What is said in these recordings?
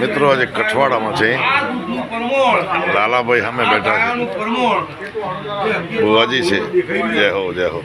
મિત્રો આજે કઠવાડામાં છે લાલાભાઈ સામે બેઠા છે બુવાજી છે જય હો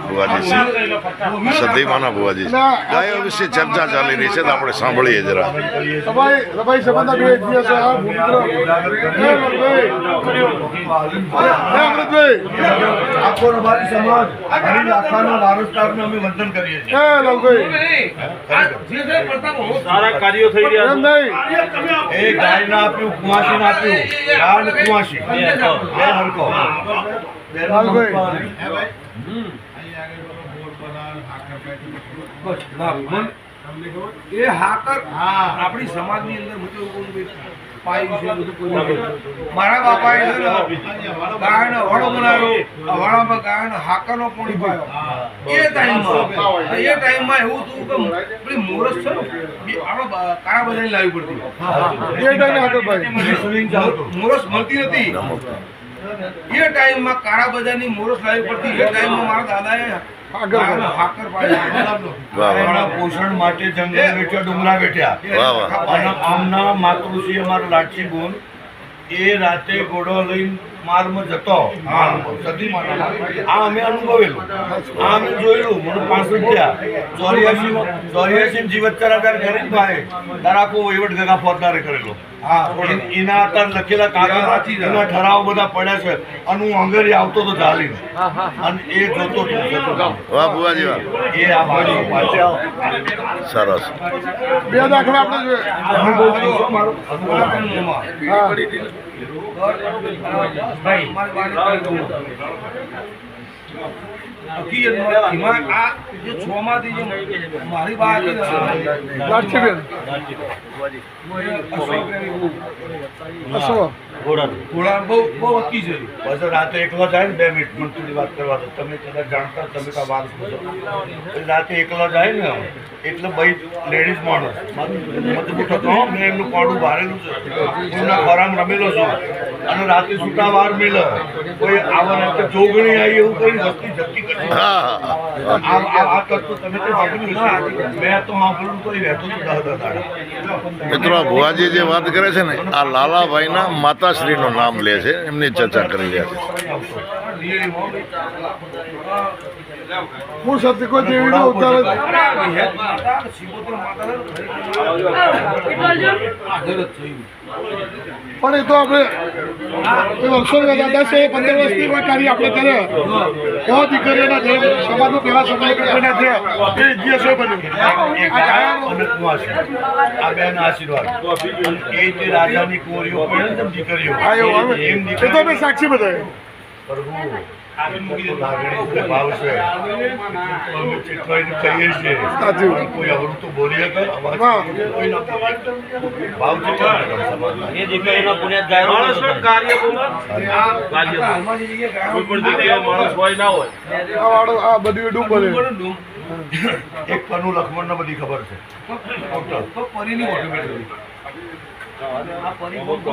બુવાજી છે સદીમાના બુવાજી છે ગાયો વિશે ચર્ચા ચાલી રહી છે તો આપણે સાંભળીએ જરા સારા કાર્યો થઈ રહ્યા છે એ ગાય ના આપ્યું કુવાસી ના આપ્યું ગાય ને કુવાસી બે હરકો એ હાકર આપણી સમાજની અંદર મારા બાપાએ ગાયનો વાળો બનાવ્યો વાળામાં ગાયનો હાકરનો પોણી પાયો એ ટાઈમમાં એવું હતું કે પેલી મોરસ છે ને કાળા બજારની લાવવી પડતી મોરસ મળતી નથી એ ટાઈમમાં કાળા બજારની મોરસ લાવવી પડતી એ ટાઈમમાં મારા દાદાએ પોષણ માટે જંગલ વેઠ્યા ડુંગરા વેઠ્યા આમના માતૃશ્રી અમારો લાડકી બોન એ રાતે ઘોડો લઈને મારમાં જતો આ અમે અનુભવેલું આ અમે જોયેલું મને 84 જીવત કરાકાર કરીને ભાઈ તારાકો વહીવટ ગગા ફોજદારે કરેલો એના અત્યારે લખેલા કાગળ એના ઠરાવ બધા પડ્યા છે અને હું અંગરી આવતો તો ચાલીને અને એ જોતો વાહ બુવાજી વાહ એ આ બાજુ સરસ બે દાખલા આપણે મારી વાત રાતે એકલો જાય ને 2 મિનિટ મને વાત કરવા દો તમે કદાચ જાણતા તમે કા વાત પૂછો રાતે એકલો જાય ને એટલે ભાઈ લેડીઝ માણસ મજબૂત હતો મેં એમનું પાડું ભારેલું છે એમના ખોરામ રમેલો છું અને રાતે છૂટા વાર મિલે કોઈ આવા જોગણી આવી એવું કોઈ વસ્તી જતી કરી આ કરતો તમે તો સાંભળ્યું મેં તો સાંભળ્યું કોઈ રહેતો મિત્રો ભુવાજી જે વાત કરે છે ને આ લાલાભાઈના માતાશ્રીનું નામ લે છે એમની ચર્ચા કરી રહ્યા છે હું સત્ય કોઈ દેવીનો ઉતાર પણ એ તો આપણે વર્ષો 10-15 વર્ષથી કોઈ કાર્ય આપણે કરે બહુ દીકરીઓના જે સમાજનું પહેલા સમય કોઈના થયા એ ઇતિહાસો બન્યું આ બેન આશીર્વાદ એ જે રાજાની કુંવરીઓ પણ દીકરીઓ એ તો અમે સાક્ષી બધા ભાવ છે કોઈ અવરું તો બોલીએ ભાવ આ બધી ડૂબ એક પનું લખમણ ને બધી ખબર છે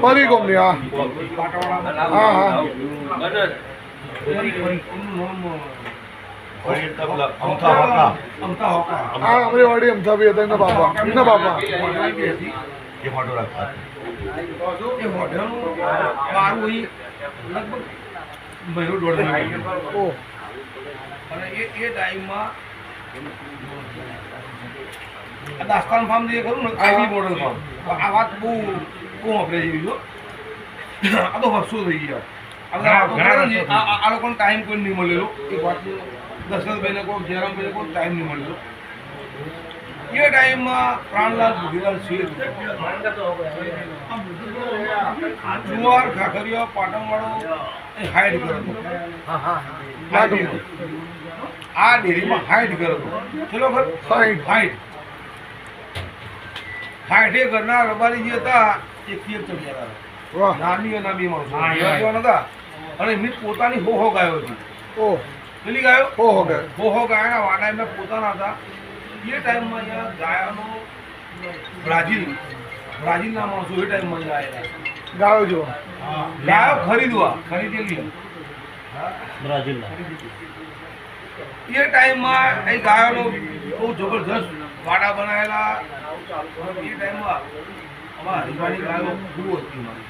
પરી ગોમની હા હા અમારી વાડી અમથા બી હતા એમના બાપા એ ફોટો રાખતા એ ટાઈમમાં દાસ્તાન ફાર્મ જે કરું ને આઈવી મોડલ ફાર્મ આ વાત બહુ વાપરે જેવી છો આ તો વર્ષો થઈ ગયા આ લોકોને ટાઈમ કોઈ નહીં મળેલો એક વાત દશરથભાઈને કોઈ જયરામભાઈને કોઈ ટાઈમ નહીં મળેલો એ ટાઈમમાં પ્રાણલાલ ભોગીલાલ શેઠ જુવાર ખાખરીઓ પાટણવાળો એ હાઈડ કરતો આ ડેરીમાં હાઈડ કરતો ચલો હાઈડ એ ઘરના રબારી જે હતા એ ખેત ચડિયા નાની અને બે માણસો હતા અને એમની પોતાની હો ગાયો હતી પેલી ગાયો હો ગાયના વાડા એમના પોતાના હતા એ ટાઈમમાં અહીંયા ગાયોનો બ્રાઝિલના માણસો એ ટાઈમમાં આવેલા ગાયો જો ગાયો ખરીદેલી બ્રાઝિલના એ ટાઈમમાં એ ગાયોનો બહુ જબરજસ્ત વાડા બનાવેલા ટાઈમમાં અમારા હરીફાની ગાયો ખૂબ હતી મારી.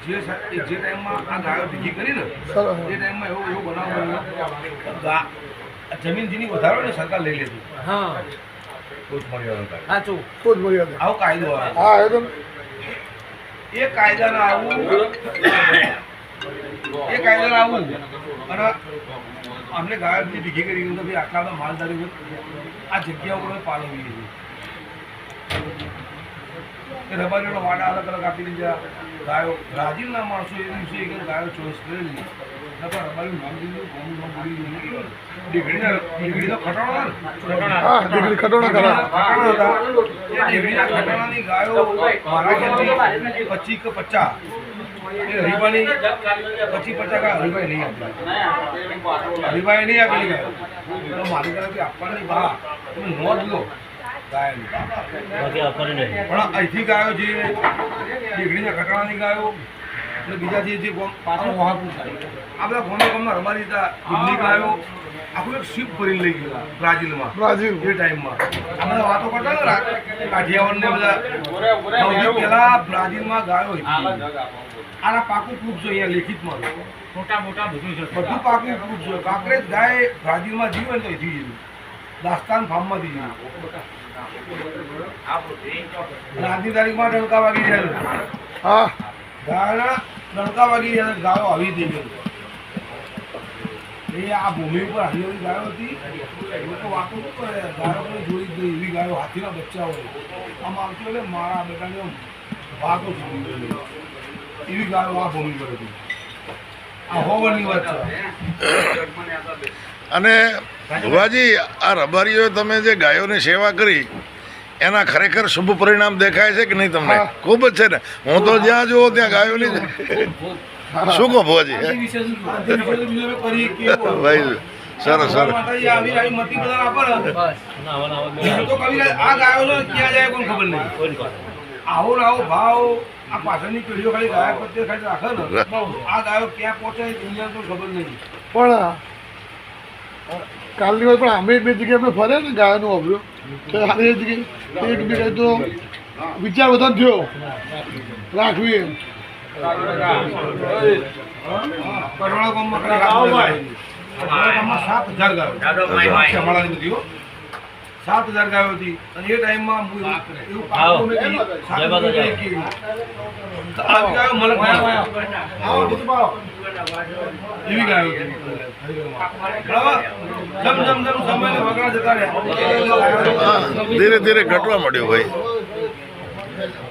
જે ટાઈમમાં આ ગાયો ભેગી કરી ને એ ટાઈમમાં એવો બનાવ બન્યો જમીન જેની વધારો ને સરકાર લઈ લેતી. સાચું ખૂબ મર્યાદા આવો કાયદો આવે. હા એ તો એ કાયદાના આવું અને અમને ગાયો બધી ભેગી કરી તો ભાઈ આટલા બધા માલધારી આ જગ્યા ઉપર પાલવી લીધી. રબારીઓનો વાડા અલગ અલગ આપી દીધા. ગાયો બ્રાઝિલના માણસો એ દિવસે ગાયો ચોઈસ કરેલી. રબારીનું નામ દીધું ગામનું નામ બોલી દીધું. ડીગડીનો ખટાણો હા દીકરી ખટોણા કરા હતા. એ ડીગડીના ખટાણાની ગાયો મારા ખ્યાલથી 25 કે 50 એ હરીફાની 25-50 કા હરીફાઈ નહીં આપેલી ગાયો. તો મારી તરફથી આપવાની બા તમે નોંધ લો ગાયની. પણ અહીંથી ગાયો જે ડીગડીના ખટાણાની ગાયો અને બીજા જે પાછળ વહાપુર આ બધા ગામના રમાડી હતા એમની ગાયો આખું એક શિપ ભરીને લઈ ગયેલા બ્રાઝિલમાં. બ્રાઝિલ એ ટાઈમમાં આ બધા વાતો કરતા ને કાઠિયાવાડ ને બધા સૌથી પહેલા બ્રાઝિલમાં ગાયો હતી. આના પાકું પ્રૂફ છે અહીંયા લેખિતમાં મોટા બધું પાકું પ્રૂફ છે. કાંકરેજ ગાય બ્રાઝિલમાં જીવે ને તો અહીંથી જીવી દાસ્તાન ફાર્મમાંથી જીવી. આજની તારીખમાં ડંકા વાગી જાય હા ગાયના ડંકા વાગી જાય ગાયો આવી થઈ ગઈ. એ આ ભૂમિ ઉપર હરિયાળી ગાયો હતી. લોકો વાતો શું કરે ગાયો જોઈ ગઈ એવી ગાયો હાથીના બચ્ચા હોય આમ આવતી હોય મારા બેટાને વાતો એવી ગાયો આ ભૂમિ પર હતી. આ હોવરની વાત છે. અને ભુવાજી આ રબારીઓએ તમે જે ગાયોની સેવા કરી એના ખરેખર શુભ પરિણામ દેખાય છે કે નહીં તમને? ખૂબ જ છે ને. હું તો જ્યાં જુઓ ત્યાં ગાયોની શું કહો ભુવાજી? ભાઈ સરસ સરસ. આવો આવો ભાવ આ પાછળની પેઢીઓ ખાલી ગાયો પ્રત્યે ખાલી રાખે ને આ ગાયો ક્યાં પહોંચે દુનિયા તો ખબર નહીં. પણ કાલની વાત પણ અમે બે જગ્યાએ અમે ફર્યા ને ગાયનું વાપર્યું તો સારી જગ્યાએ એક જગ્યાએ તો વિચાર બધા થયો રાખવી એમ. કરોડા ગામમાં ખાલી 7,000 ગાયો અમારાની બધી હો. 7,000 ગાયો હતી અને એ ટાઈમમાં એવું પાકું મેં કહ્યું, 7,000 ગાયો આવી ગાયો મલક એવી ગાયો હતી. બરાબર? જમ જમ જમ સમયને વગડા જતા રહ્યા. ધીરે ધીરે ઘટવા માંડ્યું ભાઈ.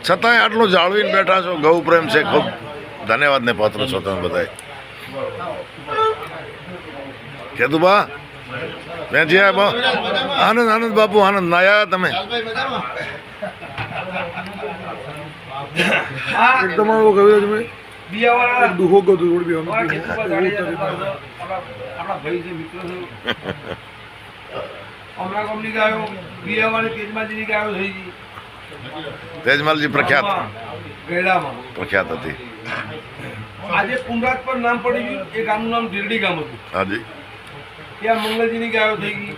છતાંય આટલું જાળવીને બેઠા છો. ગૌ પ્રેમ છે. ખૂબ ધન્યવાદને પાત્ર છો તમે બધા. કેતું બા મેં જે બા આનંદ આનંદ બાપુ આનંદ નાયા તમે એકદમ આવો ગયો તમે બિયાવાળા દુહો ગયો થોડી બી આપણા ભાઈ છે, મિત્ર છે. હમણાં કંપની ગાયો બિયાવાની તેજમાજીની ગાયો થઈ ગઈ તેજમાલજી પ્રખ્યાત ગયડામાં. પ્રખ્યાત હતી. આજે કુંડાત પર નામ પડી ગયું. એ ગામનું નામ ઢીરડી ગામ હતું. હાજી ત્યાં મંગલજીની ગાયો થઈ ગઈ.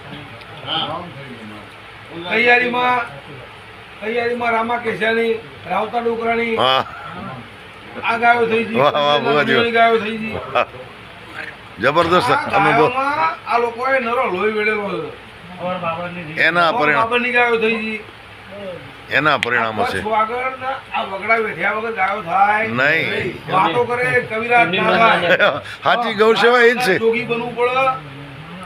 કૈયારીમાં રામા કેશિયાની, રાવતા ડોકરાની હા આ ગાયો થઈ ગઈ. વાહ, વાહ, ભુવાજી. ગાયો થઈ ગઈ. જબરદસ્ત અનુભવ. આ લોકોએ નરો લોહી વેળેલો હતો. એના પરિણામ બાબરની ગાયો થઈ ગઈ. એના પરિણામો છે. આગળ આ વગડા વેઠ્યા વગર ગાયો થાય નહીં. વાતો કરે કવિરાજ ના થાય. સાચી ગૌ સેવા એ જ છે. જોગી બનવું પડે.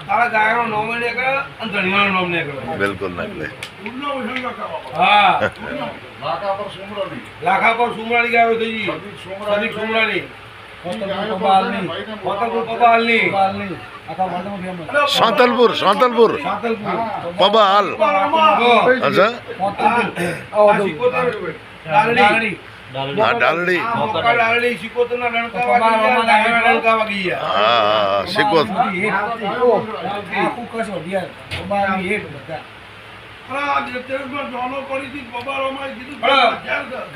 તારા ગાયનો નામ નીકળે અને ધણીયાનું નામ નીકળે. બિલકુલ ના લે. હા લાખા પર સુમરાની ગાયો થઈ ગઈ. સદીક સુમરાની, સાંતલપુર પબા હાલ અચ્છા હા ડાલડી હા સિકોત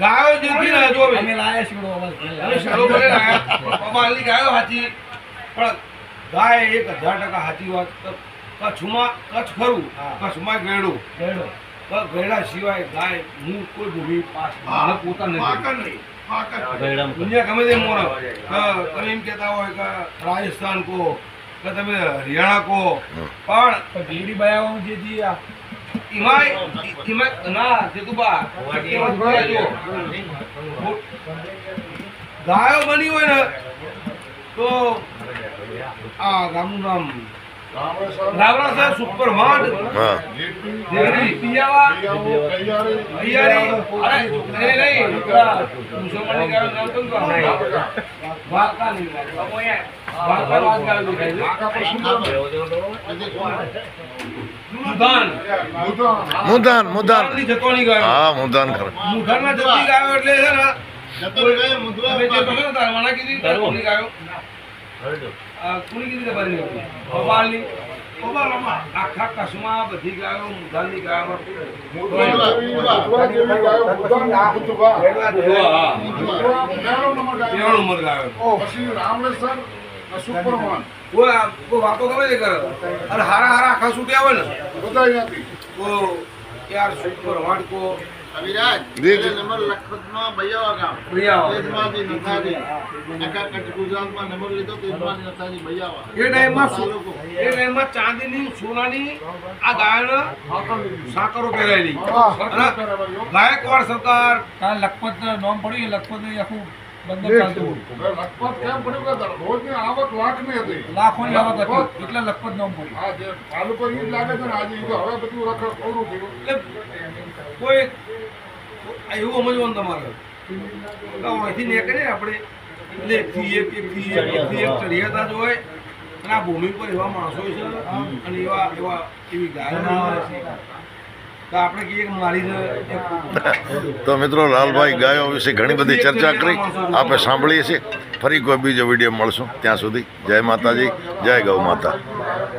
ગાયો જેથી ના જો ગાયો હાચી. પણ ગાય 1,000% હાચી વાત. કચ્છમાં કચ્છ ખરું, કચ્છમાં ગેડું ગયડા સિવાય ગાય હું કોઈ ભૂમિ પાસ મને પોતા નથી પાકર નહીં પાકર દુનિયા ગમે તે મોરો તમે એમ કહેતા હોય કે રાજસ્થાન કો કે તમે હરિયાણા કો પણ ગીરી બાયાઓ જે એમાં ના જેતુબા ગાયો બની હોય ને તો આ ગામનું નામ રાવરા સાહેબ સુપર વાડ હા દેરી પિયાવા અયારી અરે નહીં મુસલમાનની ગાયો નામ તો વાકા નહીં વાકા વાત ગાયો મુદાન મુદાન ની જતોની ગાયો હા મુદાન ખરે મુદાનના જતી ગાયો એટલે છે ને તમે જે કહો ને તાર મને કીધી કોની ગાયો કોની કીધી તમારી ભોપાલની ભોપાલમાં આખા કચ્છમાં બધી ગાયો મુદાનની ગાયો નંબર ગાયો પછી રામલેશ્વર સુપરમાન કોઈ વાતો ગમે તે કરે અને હારા હારા આખા છૂટ્યા હોય ને બધા અહીંયાથી તો યાર સુપર વાડ કો અવિરાજ દેખ. નંબર લખપતમાં ભૈયાવા ગામ ભૈયાવા. તેજમાંથી નથાજી આખા કચ્છ ગુજરાતમાં નંબર લીધો તેજમાંથી નથાજી ભૈયાવા એ ટાઈમમાં ચાંદીની સોનાની આ ગાયને સાકરો પહેરાયેલી અને ગાયકવાડ સરકાર લખપત નોમ પડ્યું લખપત આખું બંદર ચાલતું લખપત કેમ પડ્યું કે રોજની આવક લાખની હતી લાખોની આવક હતી એટલે લખપત નોમ પડ્યું આ જે તાલુકો ઈ જ લાગે છે ને આજે ઈ તો હવે બધું રખડ પૂરું થયું એટલે કોઈ એવું સમજવાનું તમારે તો અહીંથી નીકળે આપણે એટલે એકથી એક ચડિયાતા જ હોય અને આ ભૂમિ પર એવા માણસો છે અને એવી ગાયો તો આપણે કહીએ કે મારી તો મિત્રો લાલભાઈ ગાયો વિશે ઘણી બધી ચર્ચા કરી આપણે સાંભળીએ છીએ ફરી કોઈ બીજો વિડીયો મળશું ત્યાં સુધી જય માતાજી જય ગૌ માતા